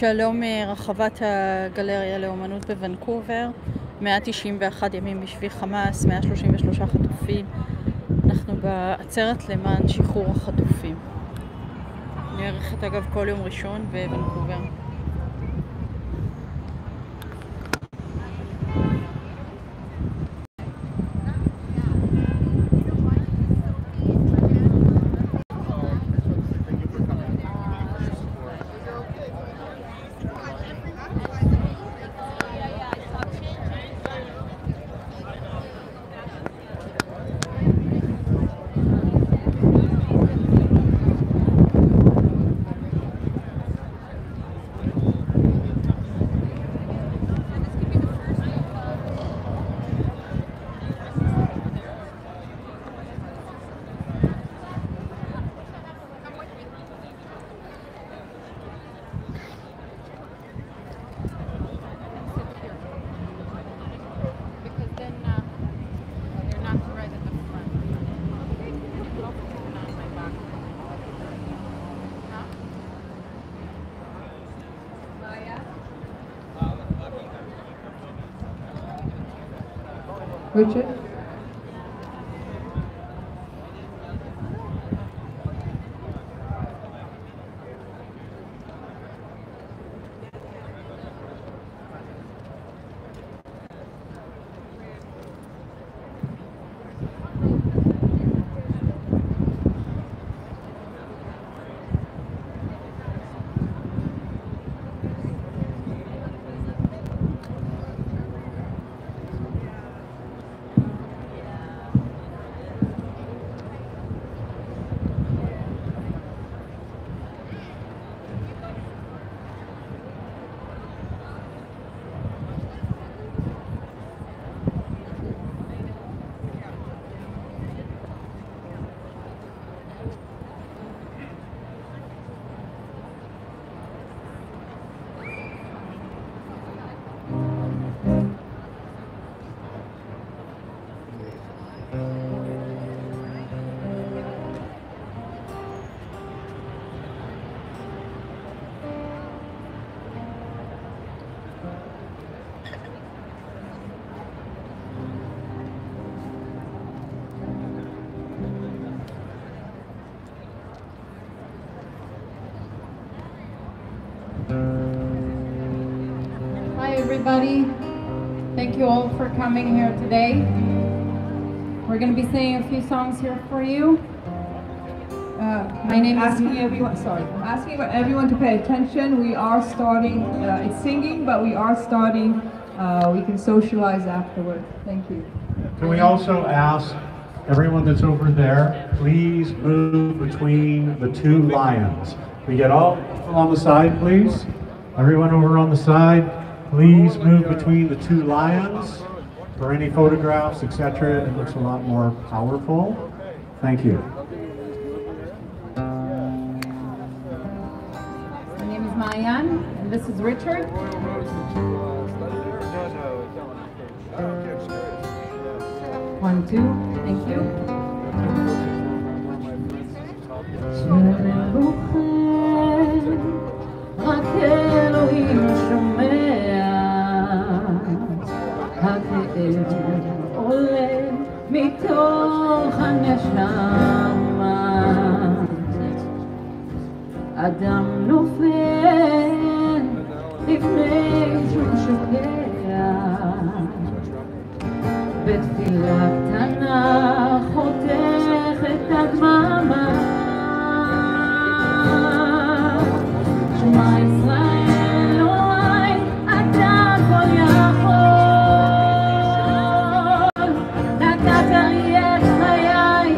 שלום מרחבת הגלריה לאומנות בוונקובר, 191 ימים בשבי חמאס, 133 חטופים. אנחנו בעצרת למען שחרור החטופים. נערכת אגב כל יום ראשון בוונקובר. Richard? Hi everybody, thank you all for coming here today. We're going to be singing a few songs here for you. My name is... I'm asking everyone to pay attention. We are starting, it's singing, but we are starting, we can socialize afterwards. Thank you. Can we also ask everyone that's over there, please move between the two lions. We get all on the side, please. Everyone over on the side, please move between the two lions for any photographs, etc. It looks a lot more powerful. Thank you. My name is Mayan, and this is Richard. One, two, thank you. רק אלוהים שומע, הכאב עולה מתוך הנשמה, אדם נופל לפני שהוא שוקע, בתפילה קטנה חותך את הדממה. שמע ישראל אלוהי, אתה כל יכול, נתת לי את חיי,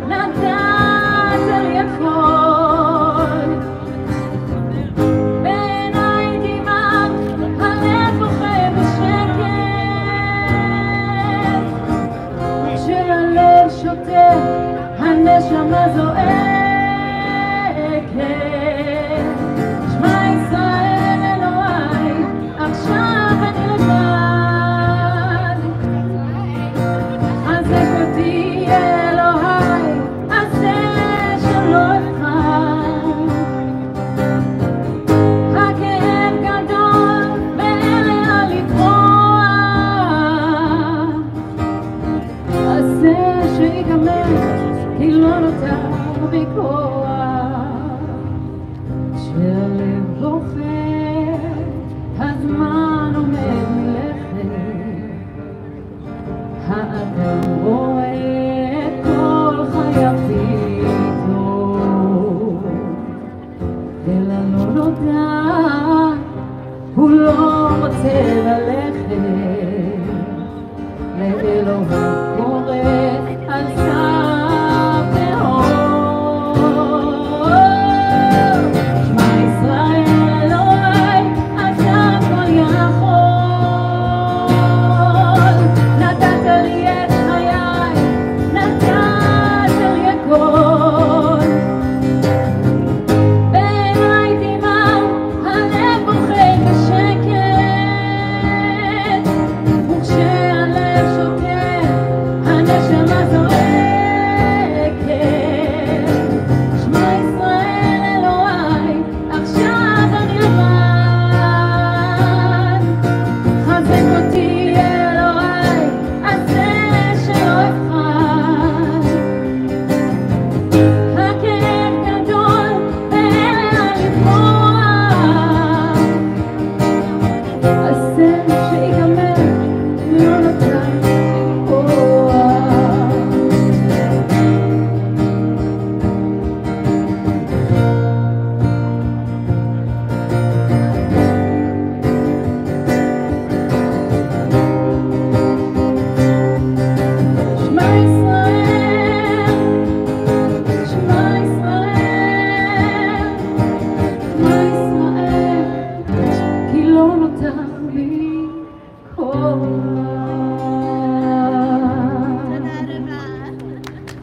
נתת לי הכל. בעיניי דמעת, הלב בוכה בשקט, כשהלב שותק, הנשמה זועקת. נותר בכוח שלב בוחר, הזמן עומד מלכת, האדם רואה את כל חייו פתאום, אל הלא נודע הוא לא רוצה ללכת, לאלוהים קורא על סף תהום. שמע ישראל אלוהי, אתה כל יכול, נתת לי את חיי, נתת לי הכל. בעיניי דמעה, הלב בוכה בשקט, וכשהלב שוקט, הנשמה זועקת. שמע ישראל אלוהי, עכשיו אני לבד, חזק אותי אלוהי, עשה שלא אפחד. הכאב גדול ואין לאן לברוח, הסבל שיגמר לא נותר כוח. שמע ישראל, שמע ישראל, שמע ישראל, כי לא נותר לי כוח.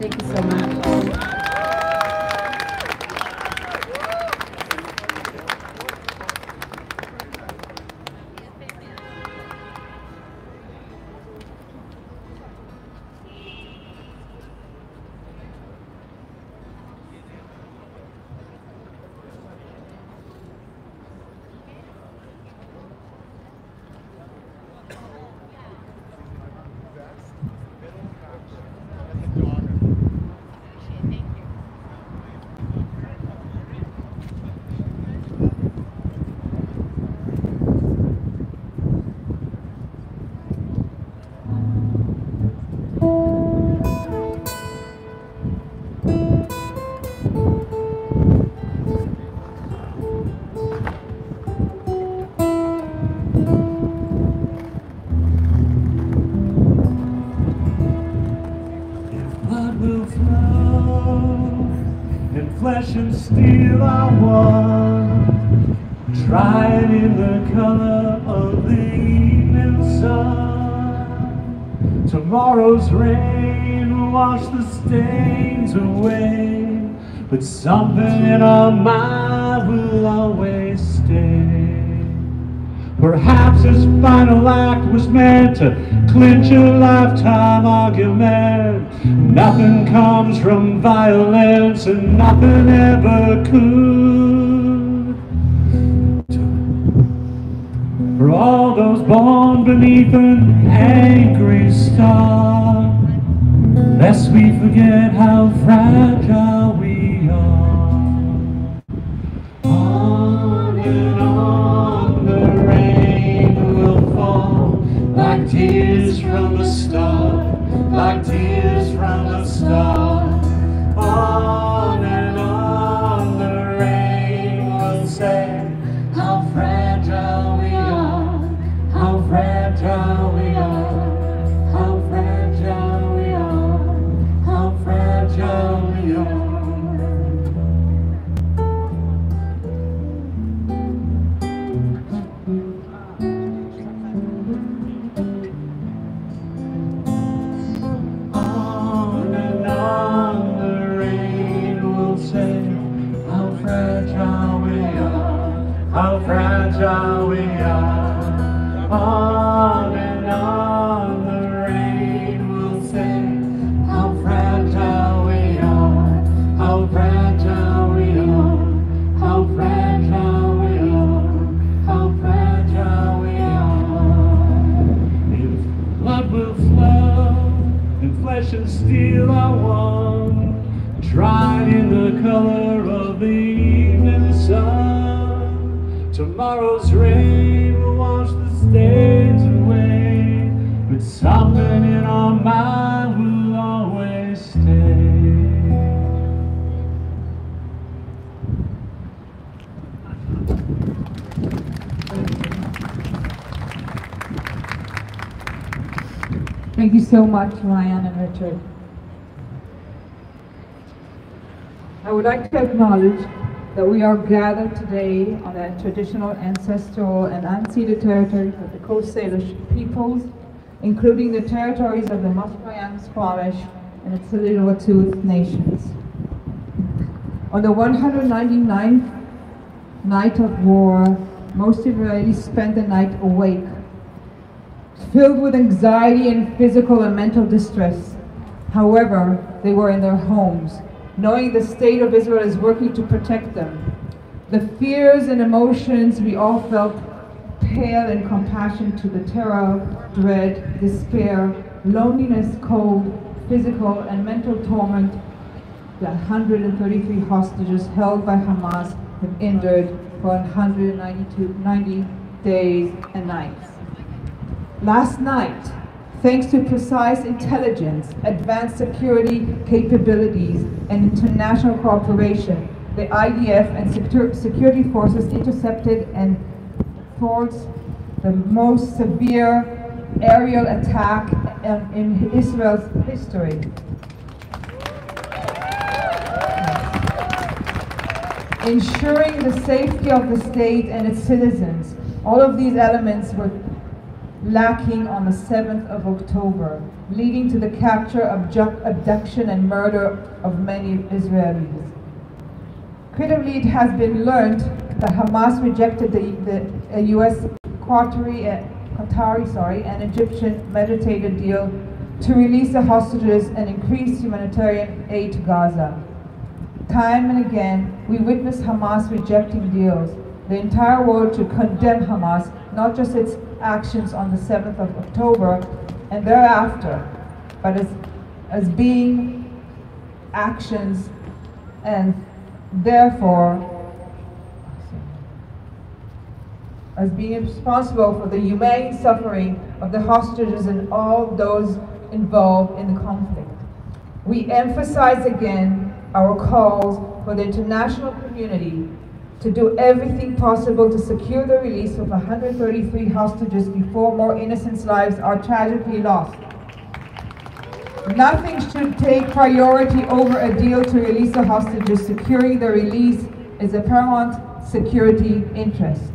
Thank you so much. Blood will flow, and flesh and steel are one, tried in the color of the evening sun. Tomorrow's rain will wash the stains away, but something in our mind will always stay. Perhaps his final act was meant to clinch a lifetime argument. Nothing comes from violence and nothing ever could. For all those born beneath an angry star, lest we forget how fragile we are. On and on the rain will fall, like tears from a star, like tears from a star. On and on the rain will say how fragile we are, how fragile we are, how fragile we are, how fragile we are. On and on the rain will say how fragile we are, how fragile we are. On and on the rain will say how fragile we are, how fragile we are, how fragile we are, how fragile we are. If blood will flow and flesh and steel are one, dried in the color of the evening sun. Tomorrow's rain will wash the stains away, but something in our mind will always stay. Thank you so much, Ryan and Richard. I would like to acknowledge that we are gathered today on the traditional, ancestral, and unceded territories of the Coast Salish peoples, including the territories of the Musqueam, Squamish, and the Tsleil-Waututh nations. On the 199th night of war, most Israelis spent the night awake, filled with anxiety and physical and mental distress. However, they were in their homes, knowing the state of Israel is working to protect them. The fears and emotions we all felt pale in comparison to the terror, dread, despair, loneliness, cold, physical and mental torment that 133 hostages held by Hamas have endured for 190 days and nights. Last night, thanks to precise intelligence, advanced security capabilities, and international cooperation, the IDF and security forces intercepted and thwarted the most severe aerial attack in Israel's history. Ensuring the safety of the state and its citizens. All of these elements were lacking on the 7th of October, leading to the capture, abduction, and murder of many Israelis. Critically, it has been learned that Hamas rejected the U.S. Qatari and Egyptian mediated deal to release the hostages and increase humanitarian aid to Gaza. Time and again, we witness Hamas rejecting deals. The entire world should condemn Hamas, not just its actions on the 7th of October and thereafter, but as being actions and therefore as being responsible for the humane suffering of the hostages and all those involved in the conflict. We emphasize again our calls for the international community to do everything possible to secure the release of 133 hostages before more innocent lives are tragically lost. Nothing should take priority over a deal to release the hostages. Securing the release is a paramount security interest.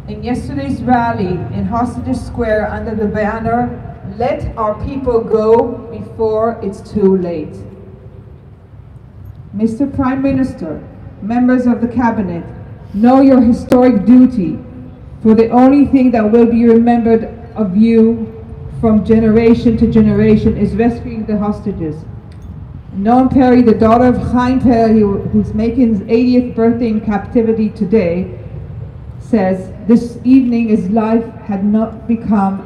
In yesterday's rally in Hostages Square under the banner, "Let our people go before it's too late." Mr. Prime Minister, members of the cabinet, know your historic duty, for the only thing that will be remembered of you from generation to generation is rescuing the hostages. Noam Perry, the daughter of Chaim Perry, who's making his 80th birthday in captivity today, says, "This evening his life had not become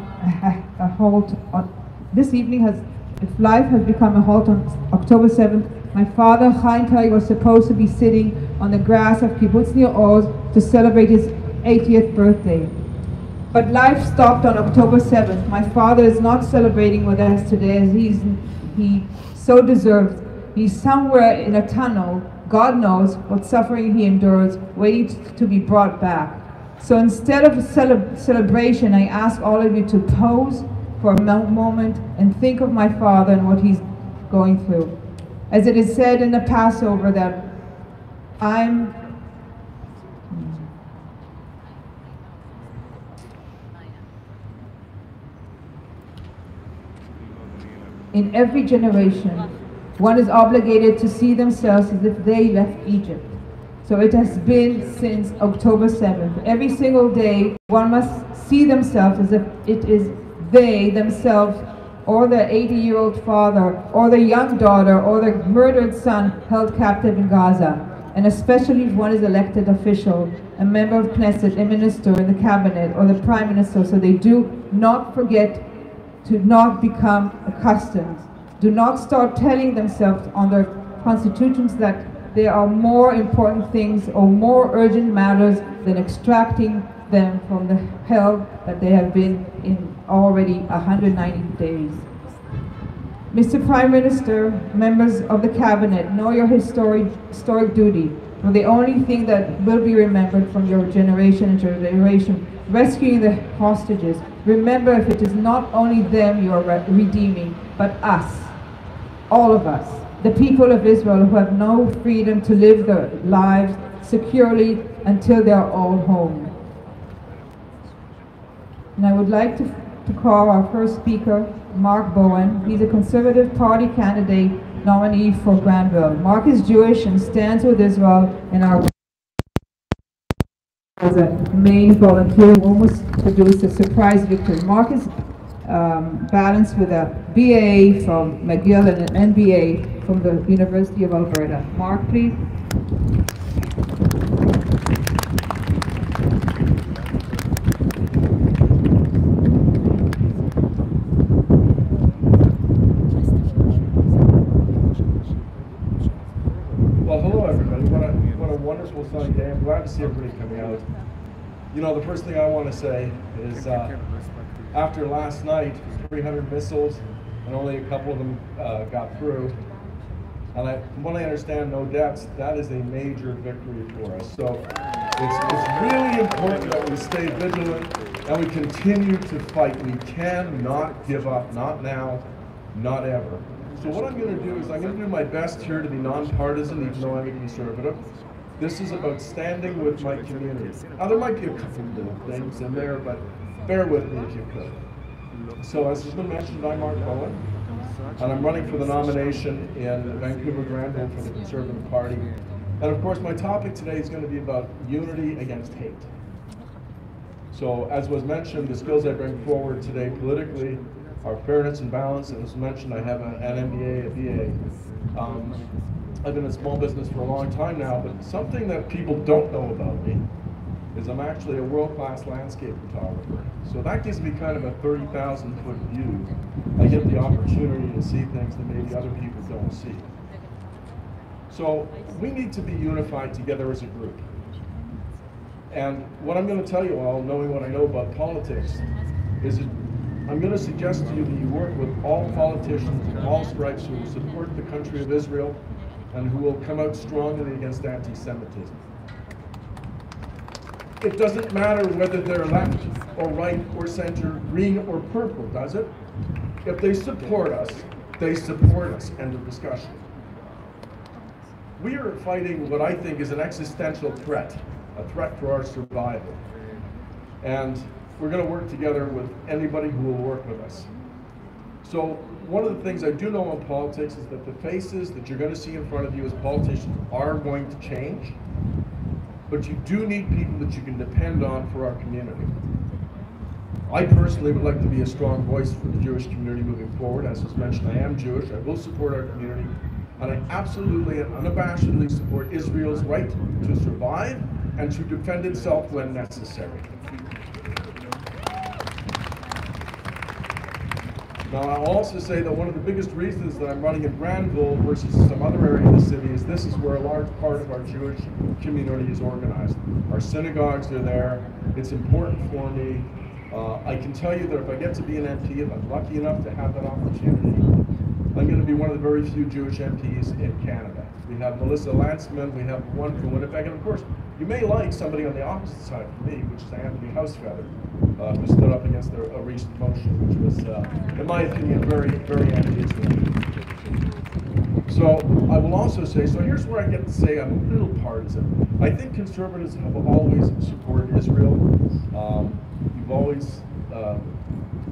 a halt on, if life has become a halt on October 7th, my father, Chaim Perry, was supposed to be sitting on the grass of Kibbutz Nir Oz to celebrate his 80th birthday. But life stopped on October 7th. My father is not celebrating with us today as he so deserves. He's somewhere in a tunnel. God knows what suffering he endures, waiting to be brought back. So instead of a celebration, I ask all of you to pause for a moment and think of my father and what he's going through. As it is said in the Passover that in every generation, one is obligated to see themselves as if they left Egypt. So it has been since October 7th. Every single day, one must see themselves as if it is they themselves or their 80-year-old father or their young daughter or their murdered son held captive in Gaza. And especially if one is elected official, a member of Knesset, a minister in the cabinet or the prime minister, so they do not forget to not become accustomed. Do not start telling themselves on their constitutions that there are more important things or more urgent matters than extracting them from the hell that they have been in already 190 days. Mr. Prime Minister, members of the Cabinet, know your historic duty. For the only thing that will be remembered from your generation and generation, rescuing the hostages. Remember, if it is not only them you are redeeming, but us, all of us, the people of Israel who have no freedom to live their lives securely until they are all home. And I would like to call our first speaker, Mark Bowen. He's a Conservative Party candidate nominee for Granville. Mark is Jewish and stands with Israel in our as a main volunteer who almost produced a surprise victory. Mark is balanced with a BA from McGill and an MBA from the University of Alberta. Mark, please. Well, hello everybody. What a wonderful sunny day. I'm glad to see everybody coming out. You know, the first thing I want to say is after last night, 300 missiles, and only a couple of them got through. And from what I understand, no deaths. That is a major victory for us. So it's really important that we stay vigilant and we continue to fight. We cannot give up, not now, not ever. So what I'm going to do is I'm going to do my best here to be nonpartisan, even though I'm a conservative. This is about standing with my community. Now there might be a couple of little things in there, but bear with me if you could. So as has been mentioned, I'm Mark Bowen, and I'm running for the nomination in Vancouver Granville for the Conservative Party. And of course my topic today is going to be about unity against hate. So as was mentioned, the skills I bring forward today politically are fairness and balance, and as mentioned, I have an MBA, a BA. I've been in small business for a long time now, but something that people don't know about me is I'm actually a world-class landscape photographer. So that gives me kind of a 30,000-foot view. I get the opportunity to see things that maybe other people don't see. So we need to be unified together as a group. And what I'm going to tell you all, knowing what I know about politics, is that I'm going to suggest to you that you work with all politicians of all stripes who will support the country of Israel and who will come out strongly against anti-Semitism. It doesn't matter whether they're left or right or center, green or purple, does it? If they support us, end of discussion. We are fighting what I think is an existential threat, a threat for our survival. And we're going to work together with anybody who will work with us. So one of the things I do know in politics is that the faces that you're going to see in front of you as politicians are going to change, but you do need people that you can depend on for our community. I personally would like to be a strong voice for the Jewish community moving forward. As was mentioned, I am Jewish. I will support our community, and I absolutely and unabashedly support Israel's right to survive and to defend itself when necessary. Now, I'll also say that one of the biggest reasons that I'm running in Granville versus some other area of the city is this is where a large part of our Jewish community is organized. Our synagogues are there. It's important for me. I can tell you that if I get to be an MP, if I'm lucky enough to have that opportunity, I'm going to be one of the very few Jewish MPs in Canada. We have Melissa Lantzman, we have one from Winnipeg, and of course, you may like somebody on the opposite side from me, which is Anthony Housefeather, who stood up against a recent motion, which was, in my opinion, very, very anti-Israel. So I will also say, so here's where I get to say I'm a little partisan. I think conservatives have always supported Israel. You've always,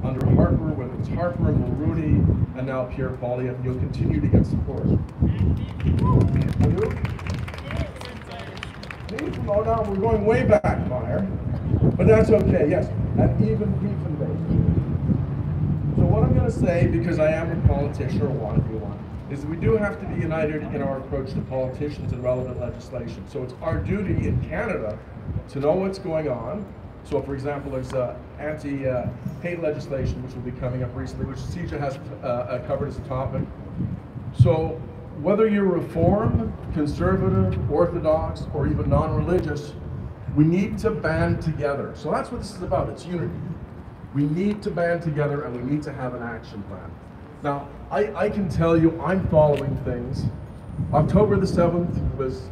under Harper, whether it's Harper and Mulrooney, and now Pierre Poilievre, you'll continue to get support. Oh, no, we're going way back, Meyer. But that's okay, yes, and even Diefenbach. So what I'm going to say, because I am a politician, or want to be one, is that we do have to be united in our approach to politicians and relevant legislation. So it's our duty in Canada to know what's going on. So for example, there's anti-hate legislation which will be coming up recently, which CEJA has covered as a topic. So whether you're Reform, Conservative, Orthodox, or even non-religious, we need to band together. So that's what this is about, it's unity. We need to band together and we need to have an action plan. Now, I can tell you I'm following things. October the 7th was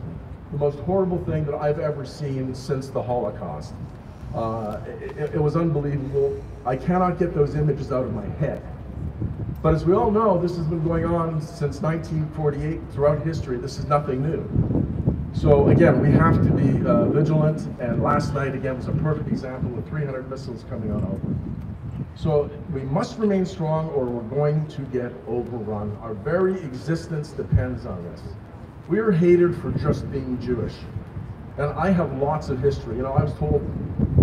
the most horrible thing that I've ever seen since the Holocaust. It was unbelievable. I cannot get those images out of my head. But as we all know, this has been going on since 1948 throughout history. This is nothing new. So again, we have to be vigilant, and last night again was a perfect example with 300 missiles coming on over. So we must remain strong or we're going to get overrun. Our very existence depends on this. We are hated for just being Jewish. And I have lots of history. You know, I was told,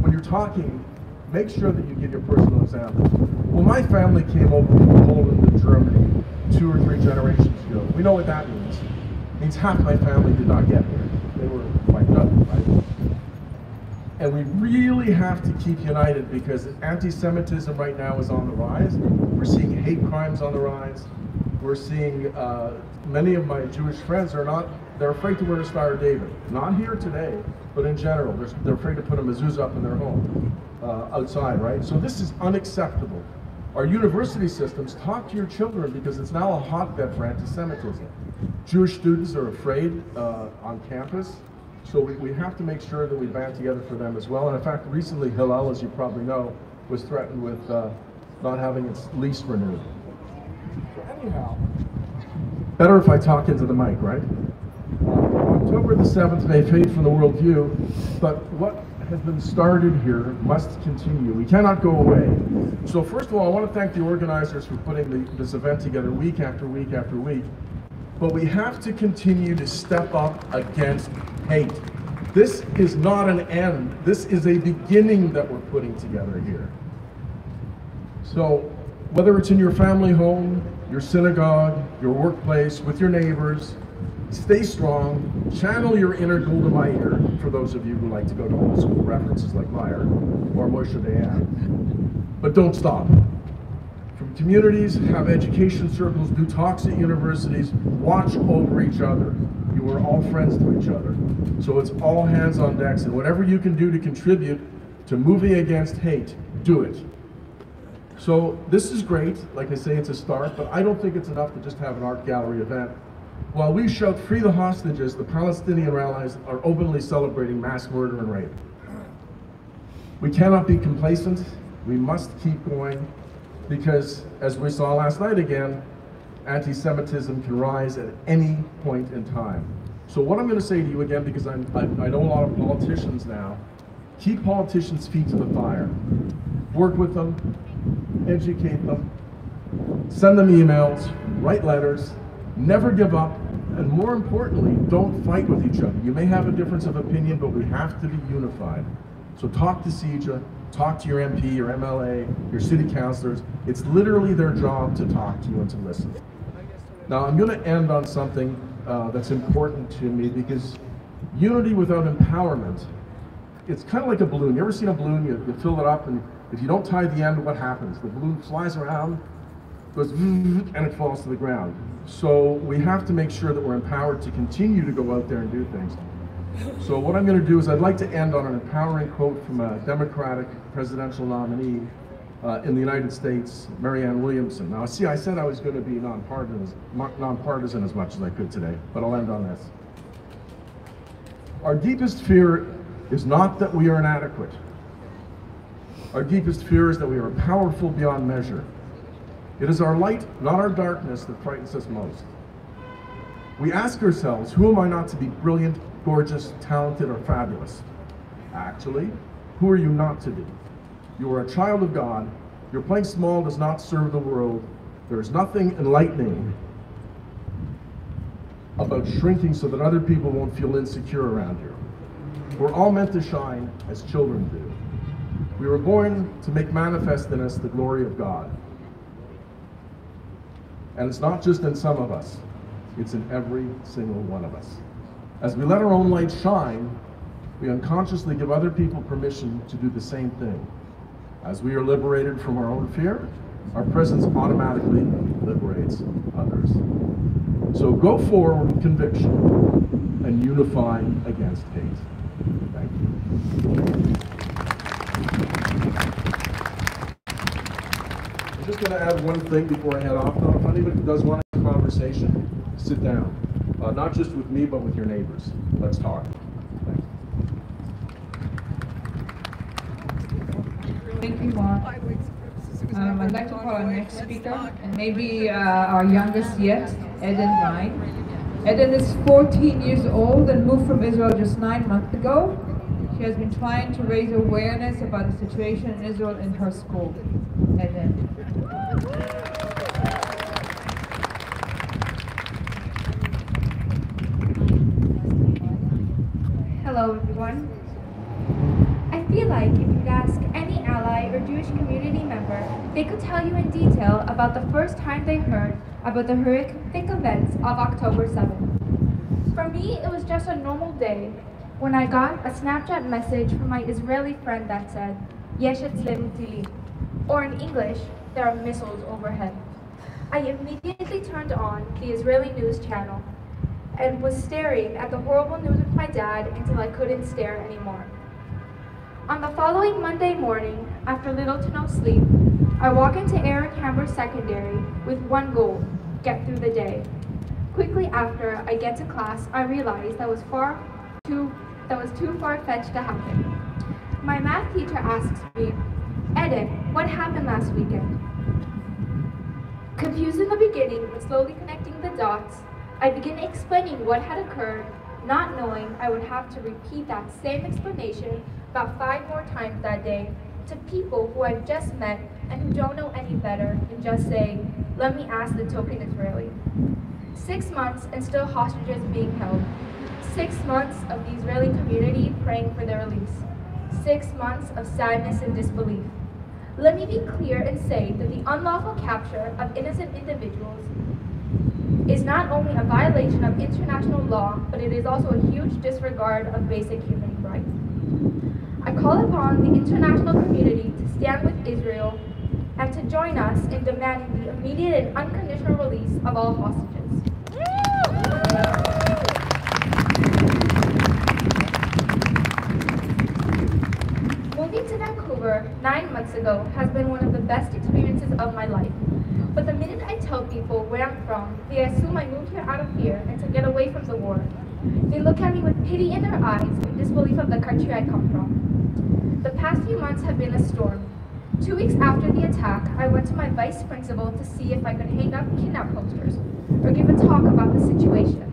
when you're talking, make sure that you give your personal example. Well, my family came over from Poland to Germany 2 or 3 generations ago. We know what that means. It means half my family did not get here. They were wiped out, right? And we really have to keep united because anti-Semitism right now is on the rise. We're seeing hate crimes on the rise. We're seeing many of my Jewish friends they're afraid to wear a Star of David. Not here today, but in general. They're afraid to put a mezuzah up in their home, outside, right? So this is unacceptable. Our university systems, talk to your children because it's now a hotbed for anti-Semitism. Jewish students are afraid on campus. So we have to make sure that we band together for them as well. And in fact, recently Hillel, as you probably know, was threatened with not having its lease renewed. So anyhow, better if I talk into the mic, right? October the 7th may fade from the worldview, but what has been started here must continue. We cannot go away. So first of all, I want to thank the organizers for putting this event together week after week after week. But we have to continue to step up against hate. This is not an end. This is a beginning that we're putting together here. So whether it's in your family home, your synagogue, your workplace, with your neighbors, stay strong, channel your inner Golda Meir, for those of you who like to go to old school references like Meir or Moshe Dayan. But don't stop. From communities, have education circles, do talks at universities, watch over each other. You are all friends to each other. So it's all hands on decks, and whatever you can do to contribute to moving against hate, do it. So this is great, like I say, it's a start, but I don't think it's enough to just have an art gallery event. While we shout free the hostages, the Palestinian allies are openly celebrating mass murder and rape. We cannot be complacent, we must keep going, because as we saw last night again, anti-Semitism can rise at any point in time. So what I'm going to say to you again, because I know a lot of politicians now, keep politicians' feet to the fire. Work with them, educate them, send them emails, write letters, never give up, and more importantly, don't fight with each other. You may have a difference of opinion, but we have to be unified. So talk to CEJA, talk to your MP, your MLA, your city councilors. It's literally their job to talk to you and to listen. Now I'm going to end on something that's important to me, because unity without empowerment, it's kind of like a balloon. You ever seen a balloon? You fill it up, and if you don't tie the end, what happens? The balloon flies around, goes and it falls to the ground. So we have to make sure that we're empowered to continue to go out there and do things. So what I'm going to do is I'd like to end on an empowering quote from a Democratic presidential nominee in the United States, Marianne Williamson. Now see, I said I was going to be nonpartisan as much as I could today, but I'll end on this. Our deepest fear is not that we are inadequate. Our deepest fear is that we are powerful beyond measure. It is our light, not our darkness, that frightens us most. We ask ourselves, who am I not to be brilliant, gorgeous, talented, or fabulous? Actually, who are you not to be? You are a child of God. Your playing small does not serve the world. There is nothing enlightening about shrinking so that other people won't feel insecure around you. We're all meant to shine as children do. We were born to make manifest in us the glory of God. And it's not just in some of us, it's in every single one of us. As we let our own light shine, we unconsciously give other people permission to do the same thing. As we are liberated from our own fear, our presence automatically liberates others. So go forward with conviction and unify against hate. Thank you. I'm just going to add one thing before I head off. Now, if anybody does want a conversation, sit down. Not just with me, but with your neighbors. Let's talk. Thanks. Thank you, Mark. I'd like to call our next speaker, and maybe our youngest yet, Eden 9. Eden is 14 years old and moved from Israel just 9 months ago. She has been trying to raise awareness about the situation in Israel in her school. Eden. Hello everyone. I feel like if you'd ask any ally or Jewish community member, they could tell you in detail about the first time they heard about the horrific events of October 7th. For me, it was just a normal day when I got a Snapchat message from my Israeli friend that said, "Yesh etzlenu tilim," or in English, "There are missiles overhead." I immediately turned on the Israeli news channel and was staring at the horrible news with my dad until I couldn't stare anymore. On the following Monday morning, after little to no sleep, I walk into Aaron Hammer Secondary with one goal: get through the day. Quickly after I get to class, I realize that was too far-fetched to happen. My math teacher asks me, "Eden, what happened last weekend?" Confused in the beginning, but slowly connecting the dots, I begin explaining what had occurred, not knowing I would have to repeat that same explanation about 5 more times that day to people who I've just met and who don't know any better than just say, "Let me ask the token Israeli." 6 months and still hostages being held. 6 months of the Israeli community praying for their release. 6 months of sadness and disbelief. Let me be clear and say that the unlawful capture of innocent individuals is not only a violation of international law, but it is also a huge disregard of basic human rights. I call upon the international community to stand with Israel and to join us in demanding the immediate and unconditional release of all hostages. Moving to Vancouver 9 months ago has been one of the best experiences of my life. But the minute I tell people where I'm from, they assume I moved here out of fear and to get away from the war. They look at me with pity in their eyes and disbelief of the country I come from. The past few months have been a storm. 2 weeks after the attack, I went to my vice principal to see if I could hang up kidnap posters or give a talk about the situation.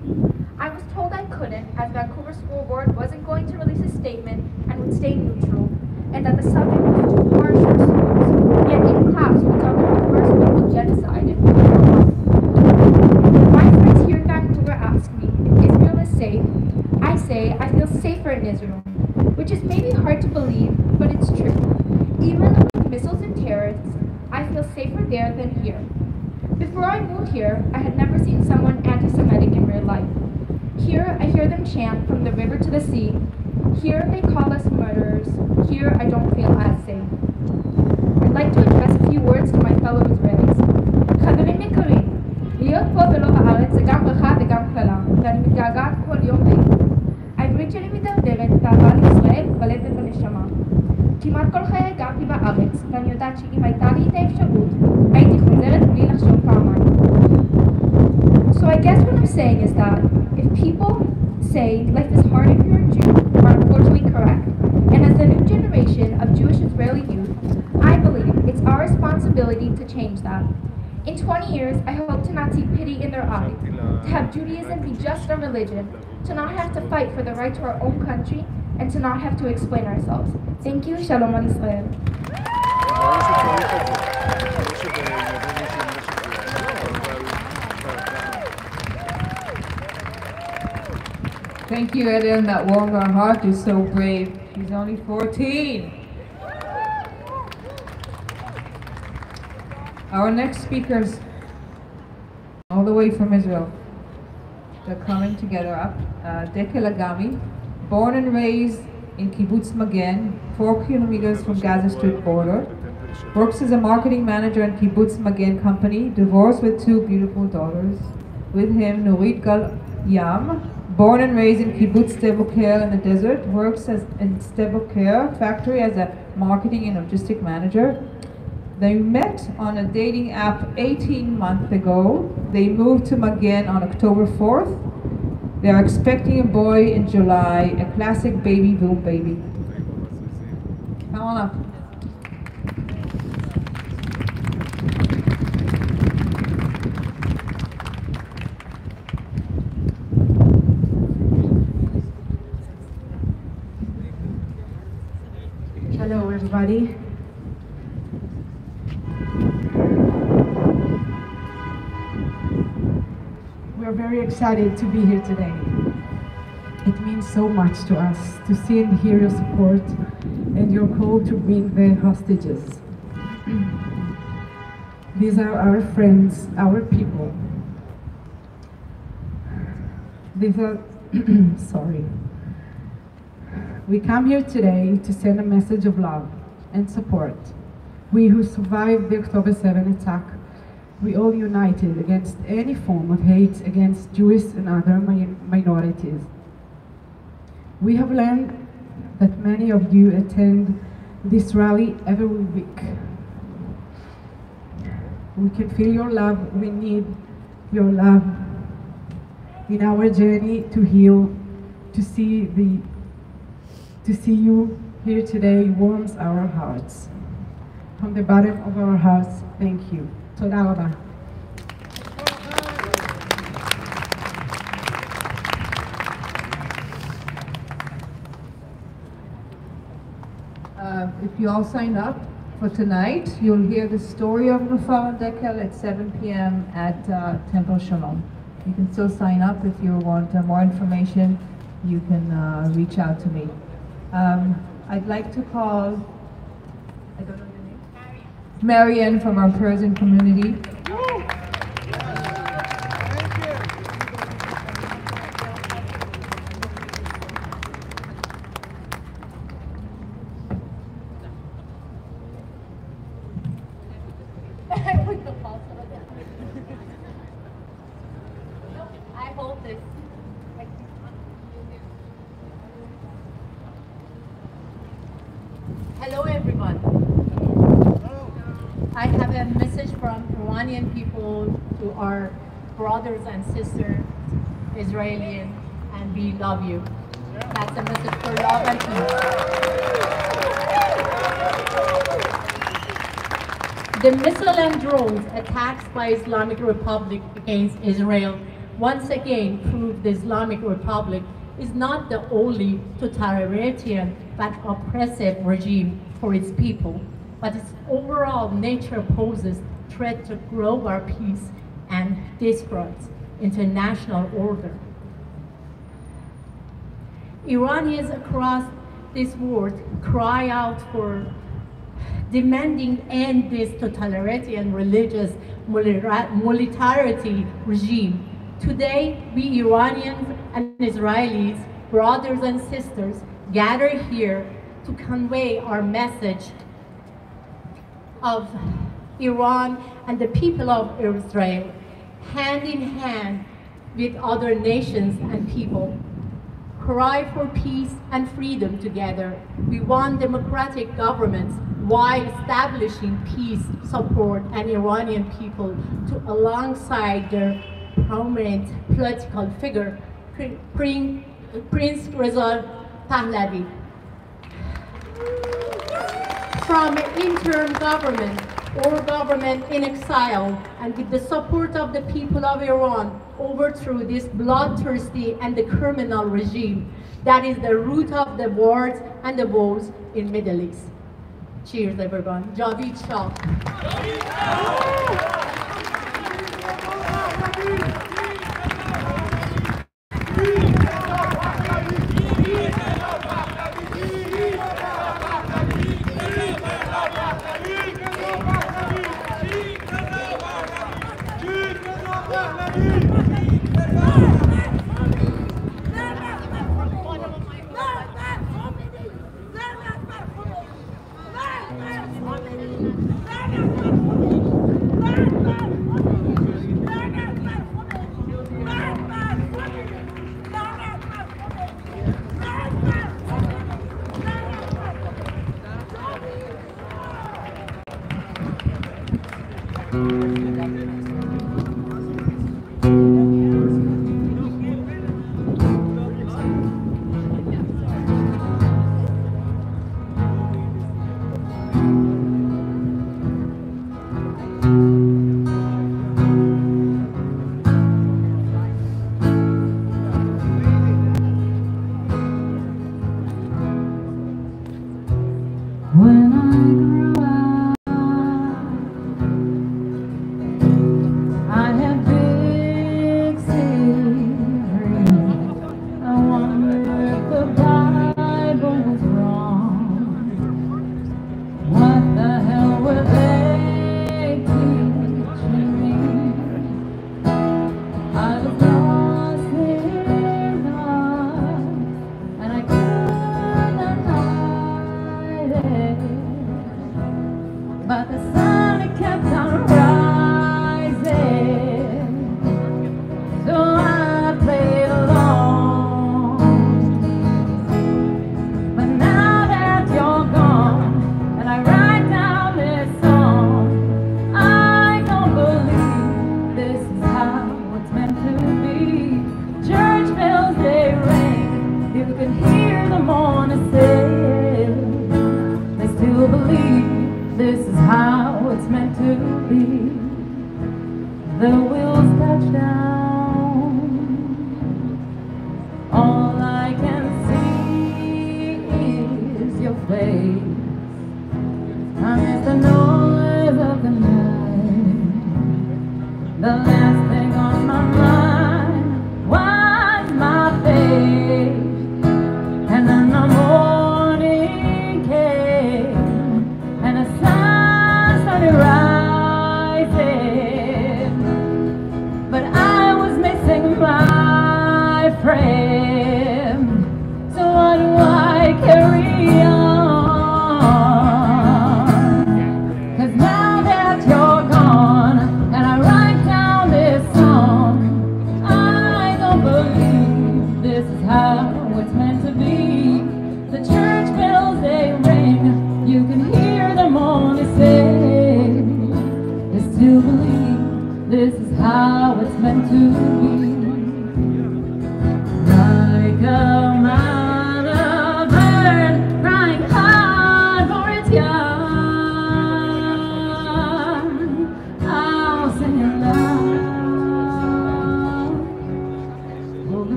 I was told I couldn't, as Vancouver School Board wasn't going to release a statement and would stay neutral, and that the subject was too harsh for schools. Yet in class, we talked about the first people genocide in Israel. When my friends here in Vancouver ask me if Israel is safe, I say I feel safer in Israel, which is maybe hard to believe, but it's true. Even with missiles and terrorists, I feel safer there than here. Before I moved here, I had never seen someone anti-Semitic in real life. Here, I hear them chant from the river to the sea. Here, they call us murderers. Here, I don't feel as safe. I'd like to address a few words to my fellow Israelis. חברים יקרים, להיות פה ולא בארץ זה גם ברכה וגם קללה, ואני מתגעגעת כל יום ויום. העברית שלי מדרדרת ואהבה לישראל בלב ובנשמה. כמעט כל חיי גרתי בארץ, ואני יודעת שאם הייתה לי את האפשרות, הייתי חוזרת בלי לחשוב פעמיים. So I guess what I'm saying is that if people say life is hard if you're a Jew are unfortunately correct, and as the new generation of Jewish Israeli youth, I believe it's our responsibility to change that. In 20 years, I hope to not see pity in their eyes, to have Judaism be just a religion, to not have to fight for the right to our own country, and to not have to explain ourselves. Thank you. Shalom al Israel. Thank you, Eden. That warmed our heart. You're so brave. She's only 14. Our next speakers, all the way from Israel, they're coming together up. Dekel Agami, born and raised in Kibbutz Magen, 4 kilometers from Gaza Strip border, works as a marketing manager in Kibbutz Magen company, divorced with 2 beautiful daughters, With him, Nurit Gal Yam, born and raised in Kibbutz Sde-Boker in the desert, works in Sde-Boker factory as a marketing and logistic manager. They met on a dating app 18 months ago. They moved to Magen on October 4th. They are expecting a boy in July, a classic baby boom baby. Come on up. Hello, everybody. We're very excited to be here today. It means so much to us to see and hear your support and your call to bring the hostages. These are our friends, our people. These are, sorry. We come here today to send a message of love and support. We who survived the October 7 attack, we all united against any form of hate against Jewish and other minorities. We have learned that many of you attend this rally every week. We can feel your love, we need your love in our journey to heal. To see you here today warms our hearts. From the bottom of our hearts, thank you. Toda raba. If you all signed up for tonight, you'll hear the story of Nufar and Dekel at 7 p.m. at Temple Shalom. You can still sign up if you want more information. You can reach out to me. I'd like to call, I don't know the name, Marianne from our Persian community. I hold this. Hello everyone. I have a message from Iranian people to our brothers and sisters, Israeli, and we love you. That's a message for love and peace. The missile and drones attacks by Islamic Republic against Israel once again proved the Islamic Republic is not the only totalitarian but oppressive regime for its people, but its overall nature poses threat to global peace and disrupt international order. Iranians across this world cry out for demanding end this totalitarian religious militarity regime. Today, we Iranians and Israelis, brothers and sisters, gather here to convey our message of Iran and the people of Israel, hand in hand with other nations and people. Cry for peace and freedom together. We want democratic governments while establishing peace, support, and Iranian people to alongside their prominent political figure, Prince Reza Pahlavi. From an interim government or government in exile, and with the support of the people of Iran, overthrew this bloodthirsty and the criminal regime that is the root of the wars and the woes in Middle East. Cheers, everyone. Javid Shah.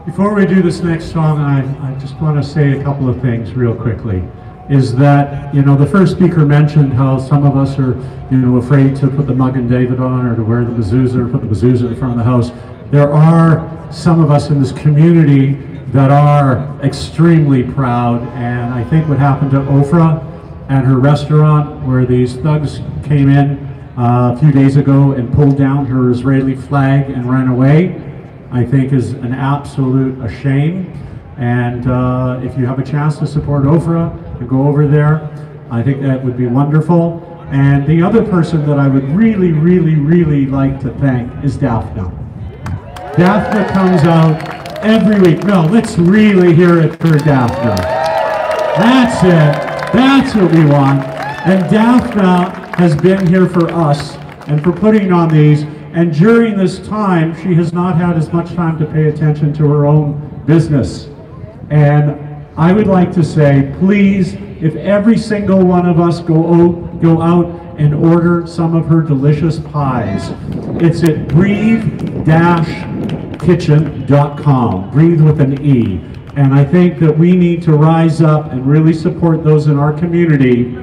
Before we do this next song, I just want to say a couple of things real quickly. Is that, the first speaker mentioned how some of us are, afraid to put the mug and David on, or to wear the mezuzah, or put the mezuzah in front of the house. There are some of us in this community that are extremely proud, and I think what happened to Ofra at her restaurant, where these thugs came in a few days ago and pulled down her Israeli flag and ran away, I think is an absolute shame. And if you have a chance to support Ofra and go over there, I think that would be wonderful. And the other person that I would really, really, really like to thank is Daphne. Daphne comes out every week. No, let's really hear it for Daphne. That's it. That's what we want. And Daphne has been here for us and for putting on these. And during this time, she has not had as much time to pay attention to her own business. And I would like to say, please, if every single one of us go out and order some of her delicious pies, it's at breathe-kitchen.com, breathe with an E. And I think that we need to rise up and really support those in our community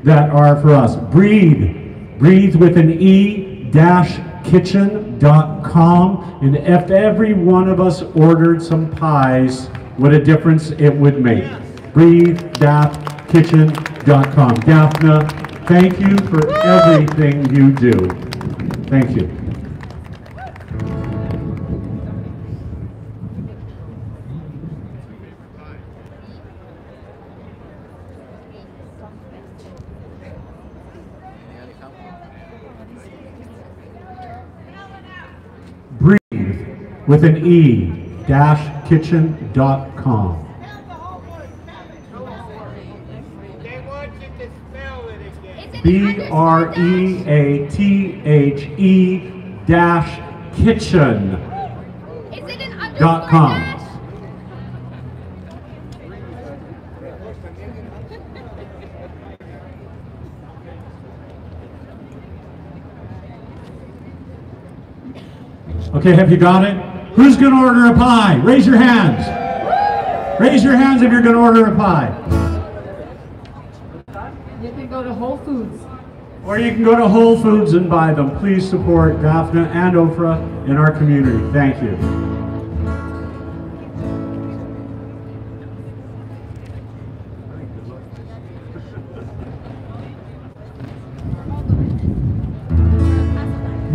that are for us. Breathe with an E-kitchen.com. And if every one of us ordered some pies, what a difference it would make. Breathe-kitchen.com. Daphne, thank you for everything you do. Thank you. Breathe with an E-kitchen.com. BREATHE-kitchen.com. Okay, have you got it? Who's going to order a pie? Raise your hands. Raise your hands if you're going to order a pie. You can go to Whole Foods. Or you can go to Whole Foods and buy them. Please support Daphne and Ofra in our community. Thank you.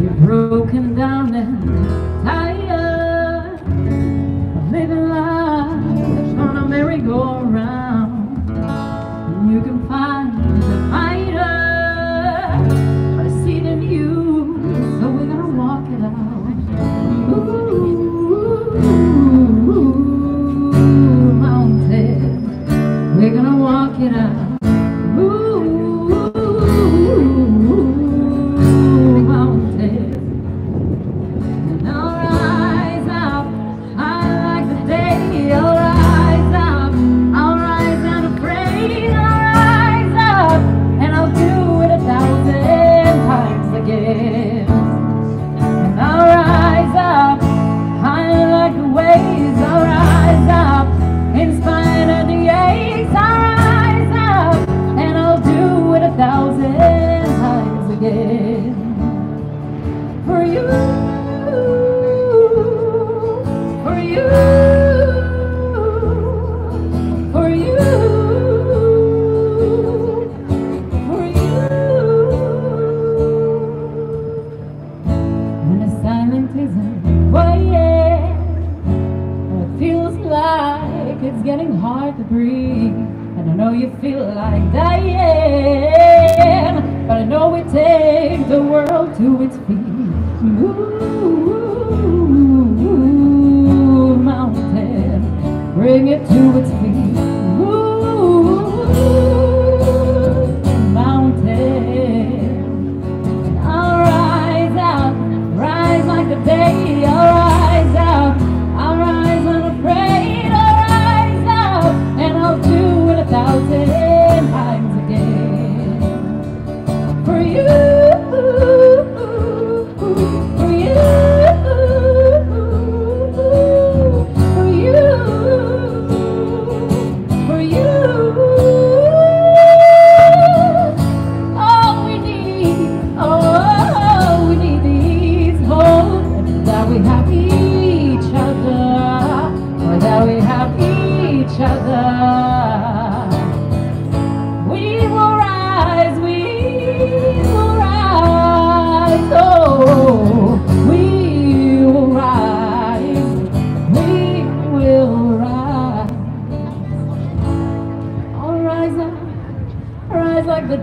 You're broken down and tired of living life on a merry-go-round. You can find the fighter. I see it in you, so we're gonna walk it out. Ooh, mountain, we're gonna walk it out. It's getting hard to breathe, and I know you feel like dying, but I know we take the world to its feet. Ooh, mountain, bring it to its feet. Ooh, mountain, I'll rise up, rise like the day. I'll rise up, I'll rise unafraid. And I'll do it 1,000 times again for you.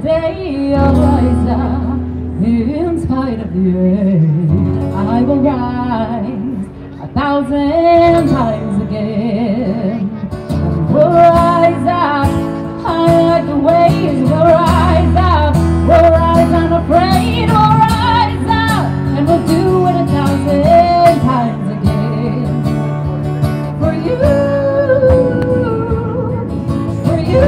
day I'll rise up in spite of the rain. I will rise 1,000 times again. And we'll rise up, I like the waves. We'll rise up, we'll rise unafraid. We'll rise up, and we'll do it 1,000 times again. For you, for you.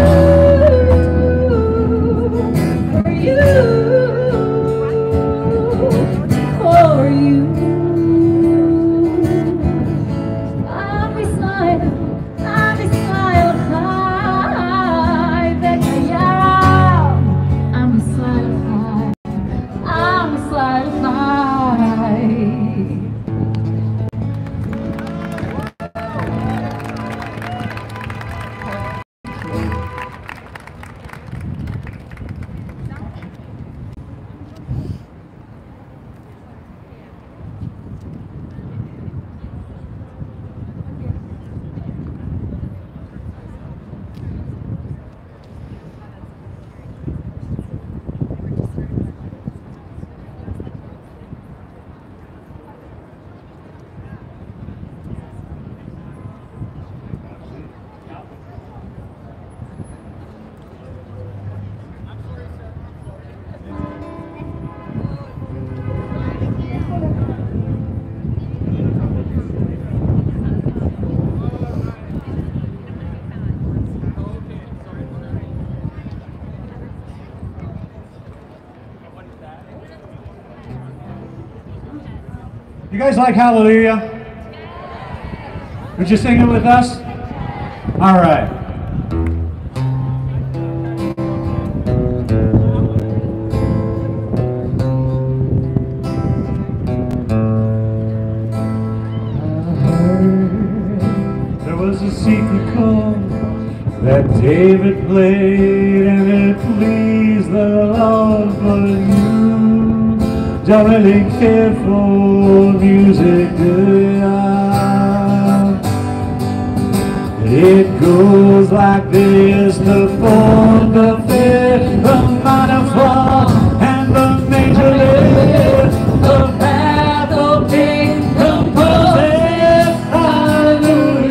You guys like Hallelujah? Would you sing it with us? All right. There was a secret chord that David played, and it pleased the Lord, but you don't really care for music, do ya? It goes like this: the fourth, the fifth, the minor fall, and the major lift, the faculty composes hallelujah.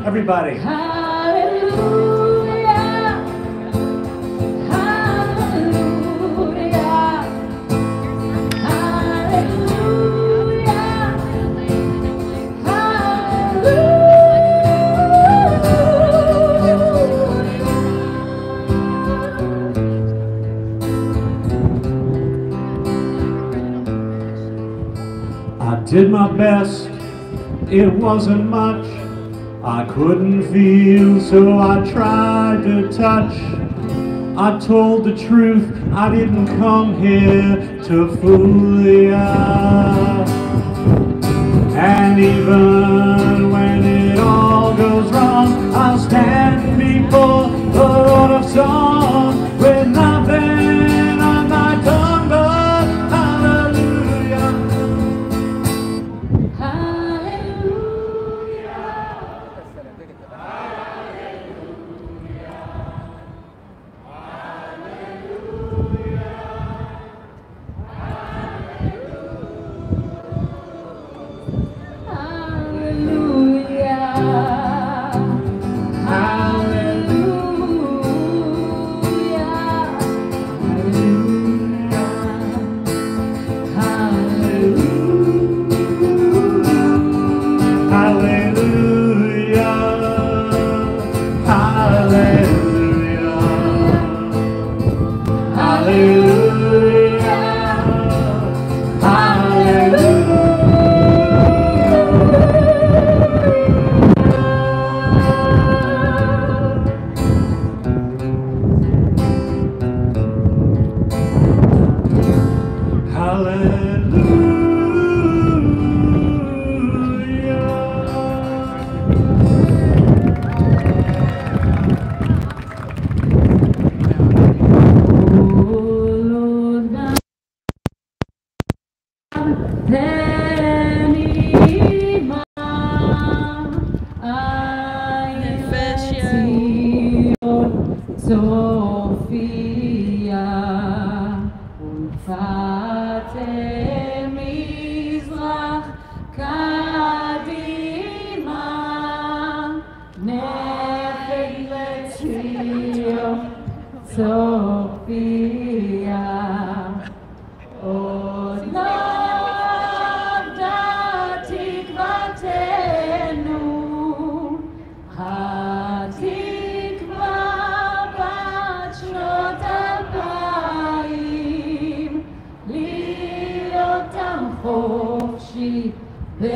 Everybody. Hallelujah. Hallelujah. I did my best, it wasn't much. I couldn't feel, so I tried to touch. I told the truth, I didn't come here to fool ya. And even when it all goes wrong, I'll stand before the Lord of song with nothing on my tongue but hallelujah. צופיה ולפתי מזרח קדימה נפק לציון צופיה עוד נולדה תקוותנו התקווה בת שנות 2000 להיות עם חופשי בארצנו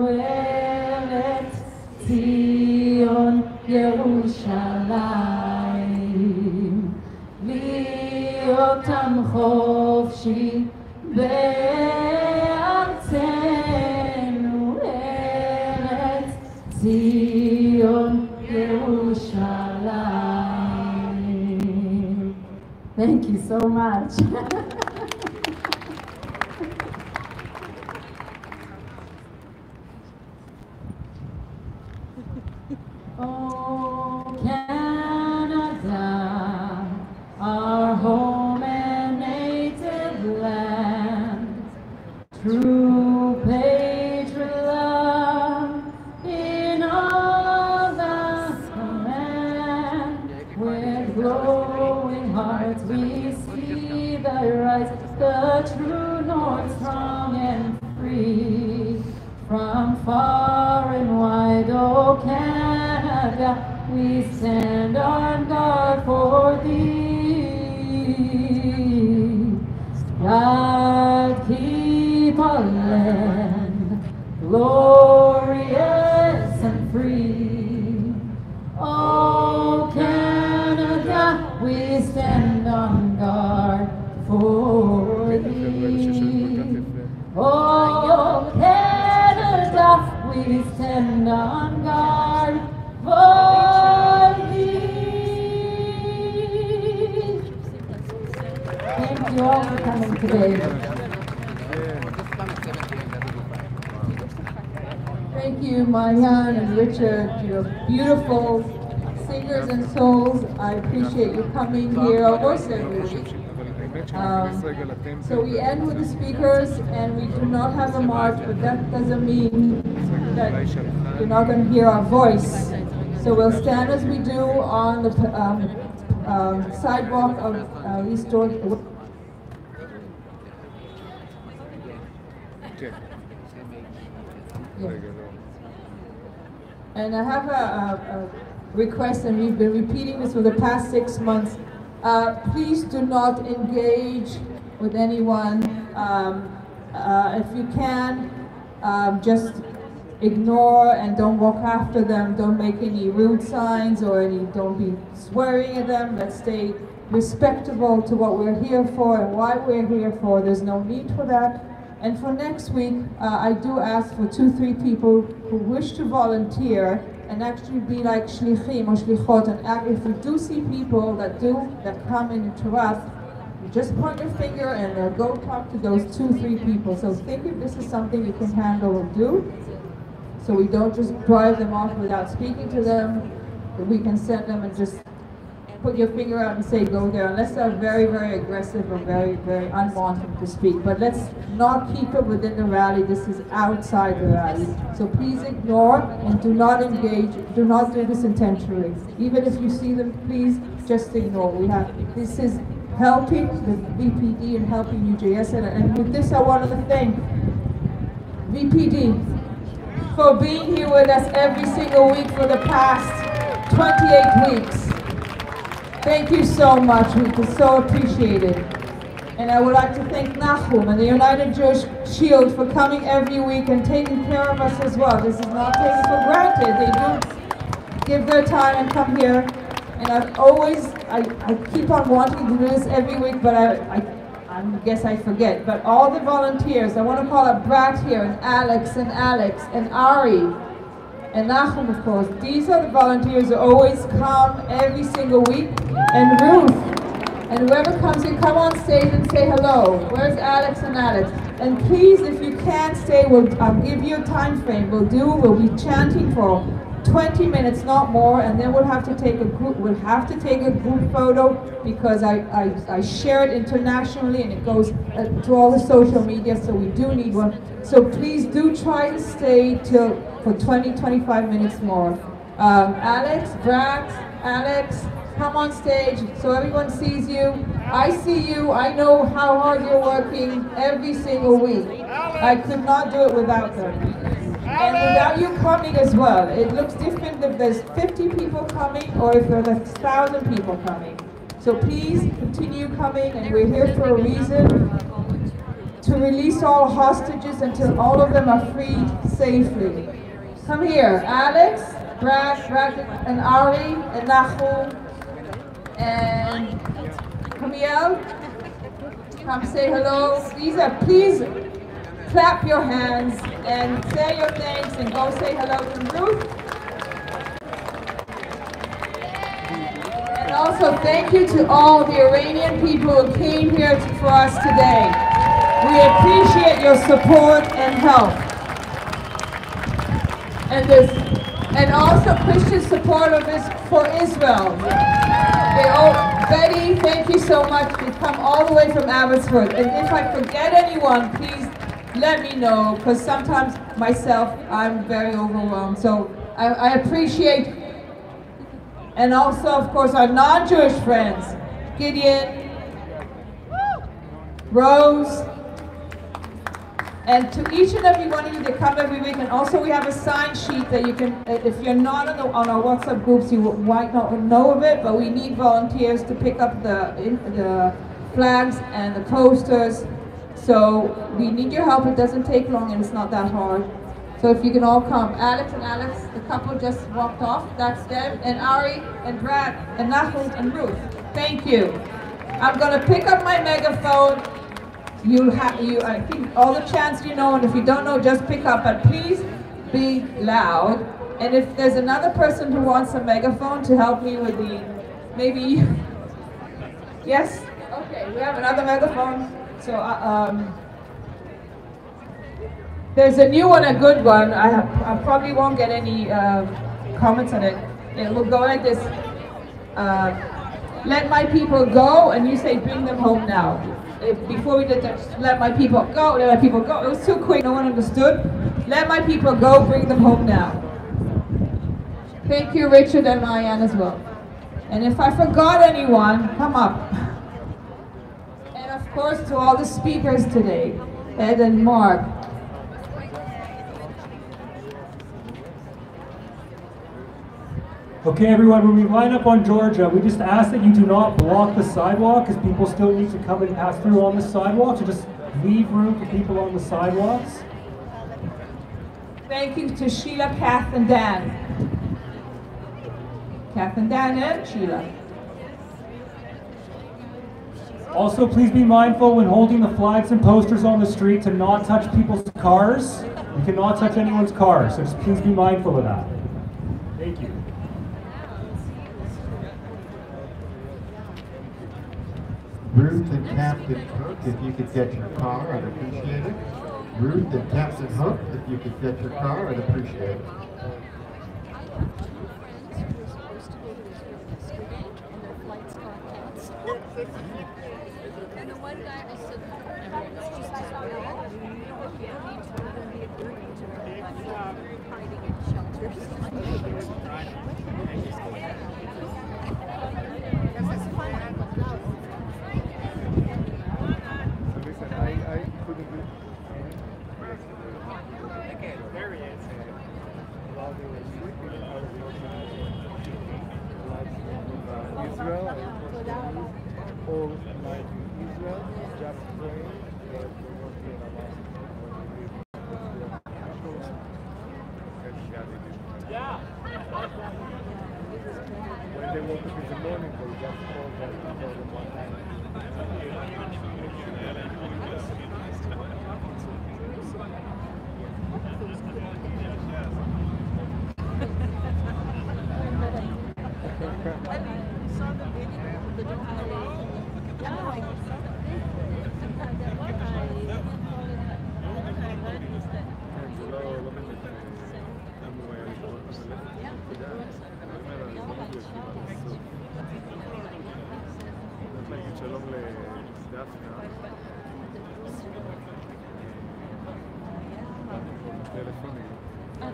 ארץ ציון ירושלים להיות עם חופשי בארצנו ארץ ציון ירושלים. Thank you so much. Oh, Canada, our home and native land, true patriot love in all the command. With glowing hearts we see the rise, the true north strong and free. From far and wide, oh Canada, we stand on guard for thee. God keep our land glorious and free. Oh Canada, we stand on guard for thee. Oh Canada, we stand on guard for thee. Thank you all for coming today. Thank you, Marianne and Richard. You're beautiful singers and souls. I appreciate you coming here almost every week. So we end with the speakers, and we do not have a march, but that doesn't mean that you're not going to hear our voice. So we'll stand as we do on the sidewalk of East George. Yeah. And I have a request, and we've been repeating this for the past 6 months. Please do not engage with anyone. If you can, just ignore and don't walk after them. Don't make any rude signs or don't be swearing at them. Let's stay respectable to what we're here for and why we're here for. There's no need for that. And for next week, I do ask for 2-3 people who wish to volunteer and actually be like shlichim or shlichot. And if we do see people that come and interrupt, you just point your finger and go talk to those 2-3 people. So think if this is something you can handle or do, so we don't just drive them off without speaking to them. That we can send them and just put your finger out and say go there, unless they're very, very aggressive or very, very unwanted to speak. But let's not keep it within the rally. This is outside the rally. So please ignore and do not engage. Do not do this intentionally. Even if you see them, please just ignore. This is helping the VPD and helping UJS. And with this, I wanted to thank VPD for being here with us every single week for the past 28 weeks. Thank you so much. We so appreciate it. And I would like to thank Nachum and the United Jewish Shield for coming every week and taking care of us as well. This is not taken for granted. They do give their time and come here. And I keep on wanting to do this every week, but I guess I forget. But all the volunteers, I want to call out Brat here, and Alex, and Ari, and Nachum, of course. These are the volunteers who always come every single week. And Ruth, and whoever comes in, come on stage and say hello. Where's Alex and Alex? And please, if you can't stay, I'll give you a time frame. We'll be chanting for 20 minutes, not more, and then we'll have to take a group. We'll have to take a group photo because I share it internationally and it goes to all the social media. So we do need one. So please do try to stay till for 20-25 minutes more. Alex, Brad, Alex, come on stage so everyone sees you. I see you. I know how hard you're working every single week. I could not do it without them. And without you coming as well. It looks different if there's 50 people coming or if there's 1,000 people coming. So please continue coming, and we're here for a reason, to release all hostages until all of them are freed safely. Come here, Alex, Brad, and Ari, and Nahum, and Camille. Come say hello. Please clap your hands and say your thanks and go say hello to Ruth. And also thank you to all the Iranian people who came here for us today. We appreciate your support and help. And also Christian support of this for Israel. Betty, thank you so much. We've come all the way from Abbotsford. And if I forget anyone, please let me know, because sometimes myself, I'm very overwhelmed. So I appreciate, and also, of course, our non-Jewish friends, Gideon, Rose, and to each and every one of you that come every week. And also we have a sign sheet that you can, if you're not on our WhatsApp groups, you might not know of it, but we need volunteers to pick up the flags and the posters. So we need your help. It doesn't take long and it's not that hard. So if you can all come. Alex, the couple just walked off. That's them. And Ari and Brad and Nahum and Ruth. Thank you. I'm going to pick up my megaphone. I think all the chants you know, and if you don't know, just pick up. But please be loud. And if there's another person who wants a megaphone to help me with maybe, yes? Okay, we have another megaphone. So there's a new one, a good one. I probably won't get any comments on it. It will go like this. Let my people go, and you say bring them home now. Before we did that, let my people go, let my people go. It was too quick, no one understood. Let my people go, bring them home now. Thank you, Richard and Marianne as well. And if I forgot anyone, come up. Of course, to all the speakers today, Ed and Mark. Okay, everyone, when we line up on Georgia, we just ask that you do not block the sidewalk, because people still need to come and pass through on the sidewalk, so just leave room for people on the sidewalks. Thank you to Sheila, Kath, and Dan. Kath and Dan and Sheila. Also, please be mindful when holding the flags and posters on the street to not touch people's cars. You cannot touch anyone's car, so just please be mindful of that. Thank you. Ruth and Captain Hook, if you could get your car, I'd appreciate it. Ruth and Captain Hook, if you could get your car, I'd appreciate it. And the one guy I said, hiding in shelters. Israel, all night in Israel, just praying that there won't be an alarm. When they woke up in the morning, they just called that to tell them what happened.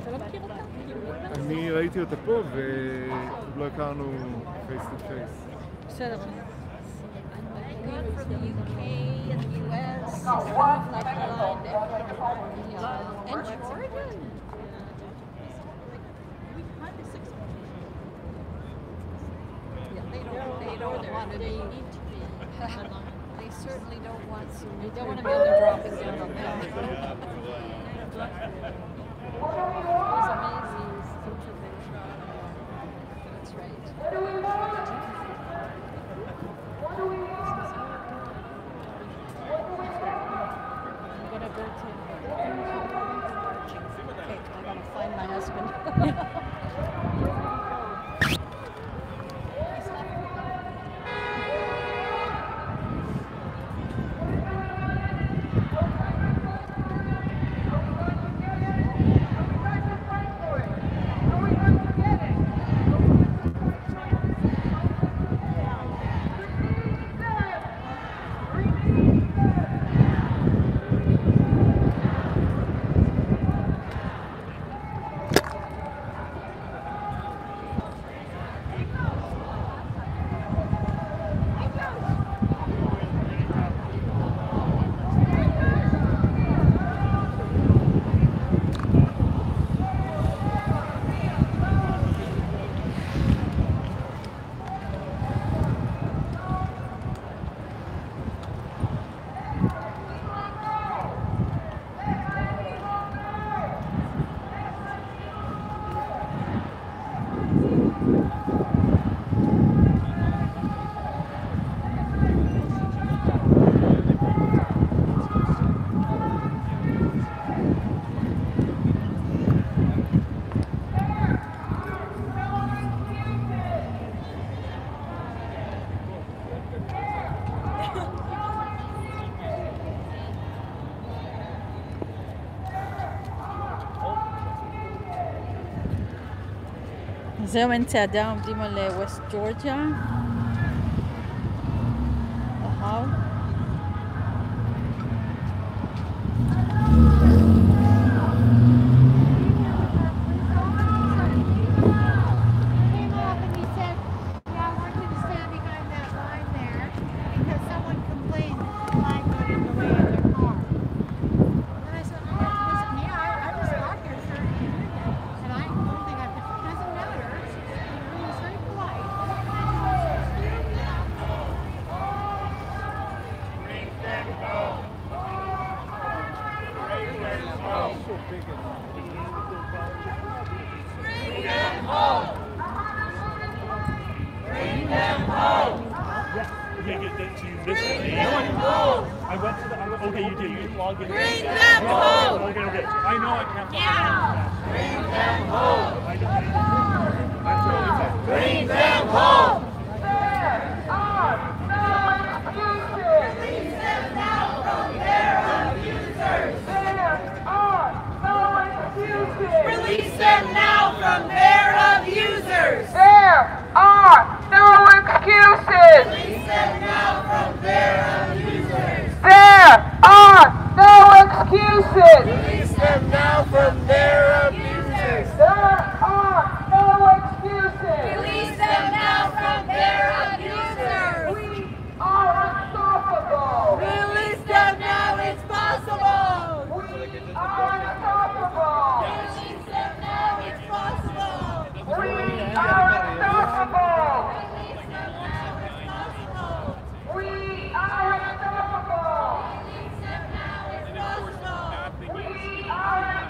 אתה לא מכיר אותה? אני ראיתי אותה פה ועוד לא הכרנו face to face. בסדר. From the UK and the US, like Holland, and Jordan. They don't want to be. They certainly don't want to. They don't want to be on there dropping down on them. It's amazing. That's right. I gotta find my husband. אז היום אין צעדה, עומדים על ווסט ג'ורג'יה. אהב.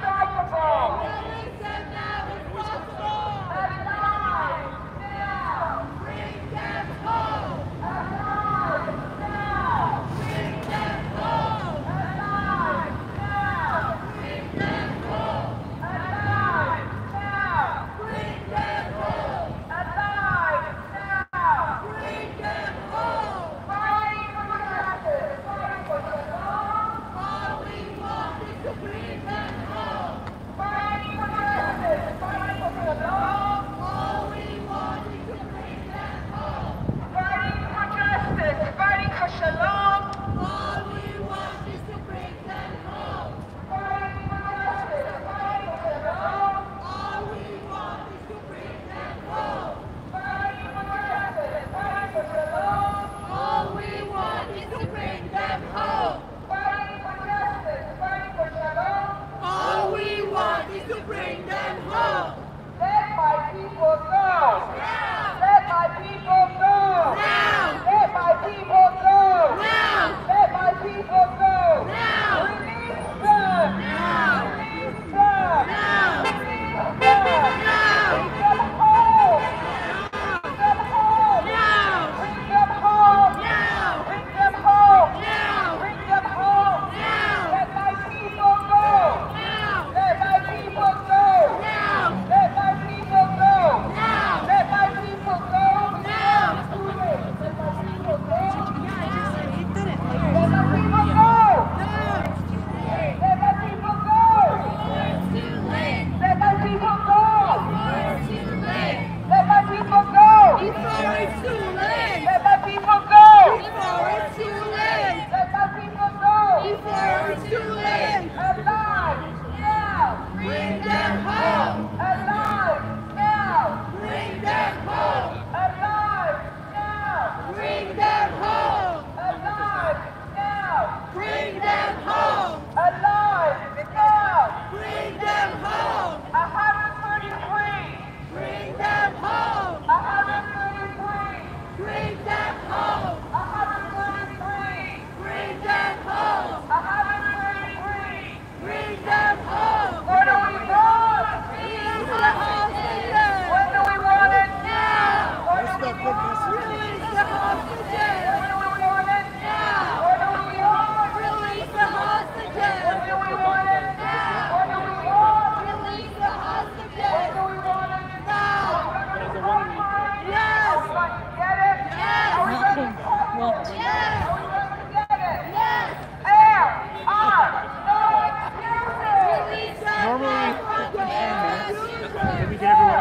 Unstoppable!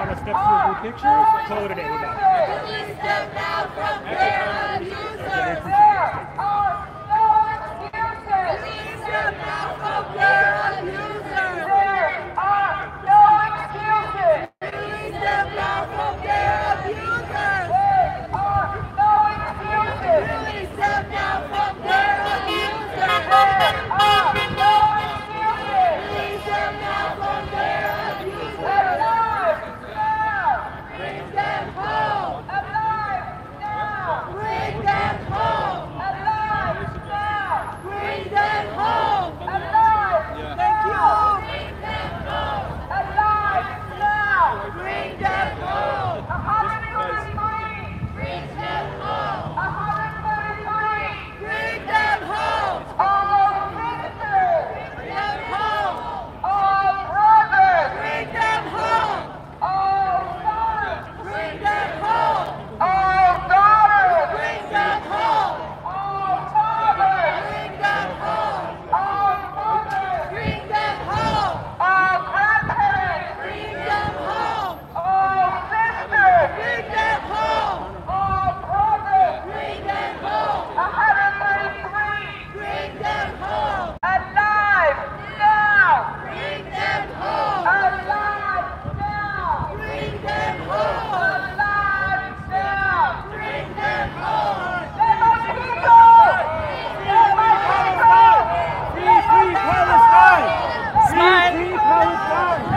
want to step through a group picture, call it a day with that. Release them now from their abusers. There are no excuses. Release them now from their abusers. There are no excuses. Release them now from their abusers. There are no excuses. Release them now from their abusers. There are no excuses. Release them now from their abusers. Alive now. Bring them home. Alive now. Bring them home. Alive now. Bring them home. Alive. Thank you. Bring them home. Alive now. Bring them home. 133. Bring them home. 133. Bring them home. All sisters. Bring them home. All brothers. Bring them home. All sons. Bring them home. All daughters. Bring them home. All fathers. Bring them home. All mothers. Bring them home. All grandparents. Bring them home. All sisters. Bring them home. All brothers. Bring them home. 133. Bring them home. Alive now. Bring them home. Alive now. Bring them home. Alive now. Bring them home. Let my people. Let my people. Free, free Palestine! Smile. Free, free Palestine!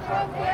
Alive!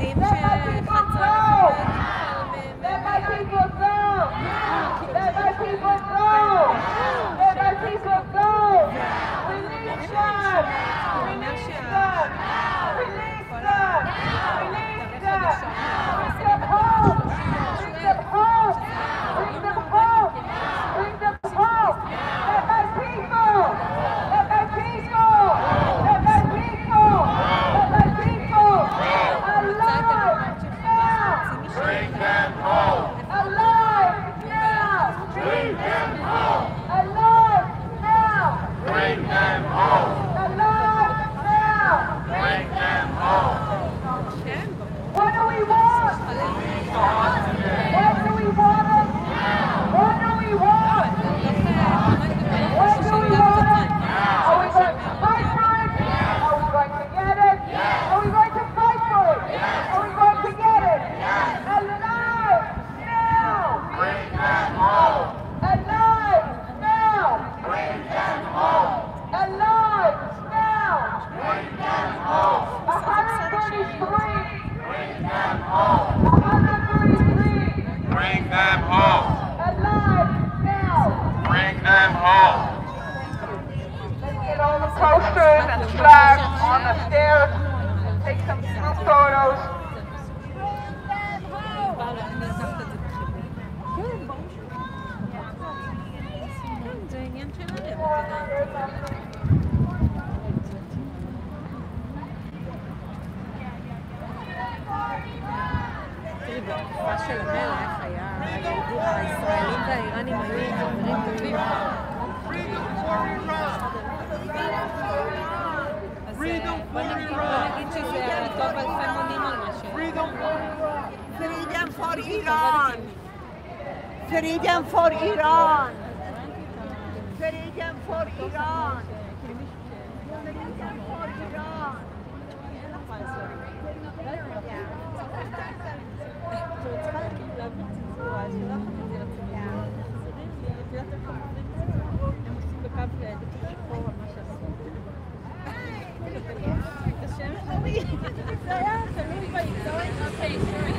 היחידים שחצה Let my people go! Let my people go! Let my people go! Release them! Release them! Release them! Release them! Bring them home! Bring them home! Bring them home! Bring them home! Let my people! Let my people! Let my people! Let my people! Alive! Bring them home! Alive now! Bring them home! Alive now! Bring them home! Alive now! Bring them home! What do we want? What do we want? What do we want? What do we want? Are we going to fight for it? Are we going to get it? Are we going to fight for it? Are we going to get it? Alive now! Bring them home! Alive now! Bring them home! Alive now! Bring them home! 133! Bring them home! 133! Bring them home! Alive now! Bring them home! Let's get all the posters and flags on the stairs. Take some group photos. זה עניין של הלב. תראי, בתקופה של המלך הישראלים והאיראנים היו חברים טובים. אז בוא נגיד שזה טוב אלפי מונים על מה ש... Freedom for Iran! Freedom for Iran! Freedom for Iran! Freedom for Iran! זה היה תלוי בעיתון. אוקיי, שרי,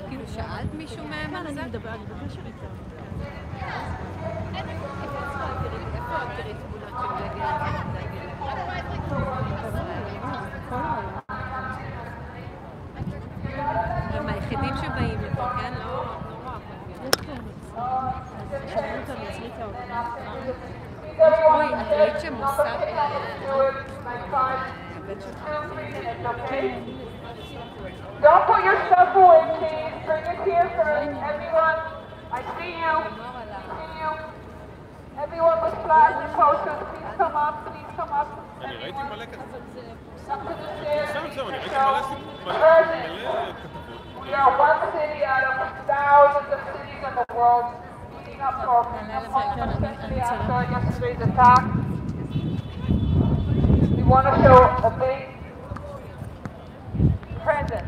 כאילו שאלת מישהו מהם על זה? אני מדבר בקשר איתם. איפה תראי תמונות של דגל? הם היחידים שבאים לפה, כן? לא רואה. אוי, את ראית שמוסף Don't put your stuff away, please. Bring it here for everyone. I see you. See you. Everyone with flags and posters, please come up. Please come up. אני ראיתי מלא כתבות. We are one city out of thousands of cities in the world speaking up for especially after yesterday's attack. We want to show a big present.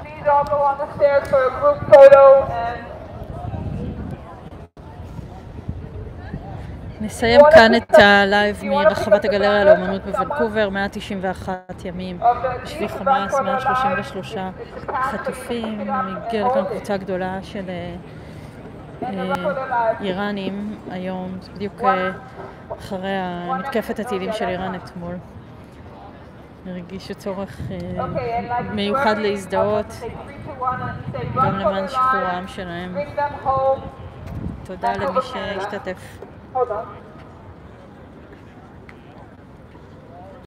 Please all go on the stairs for a group photo and נסיים כאן את הלייב מרחבת הגלריה לאומנות בוונקובר, 191 ימים בשביל חמאס, 133 חטופים, הגיעה לכאן קבוצה גדולה של איראנים היום, בדיוק אחרי מתקפת הטילים של איראן אתמול. הרגישו צורך מיוחד להזדהות, גם למען שחרורם שלהם. תודה למי שהשתתף. hold on.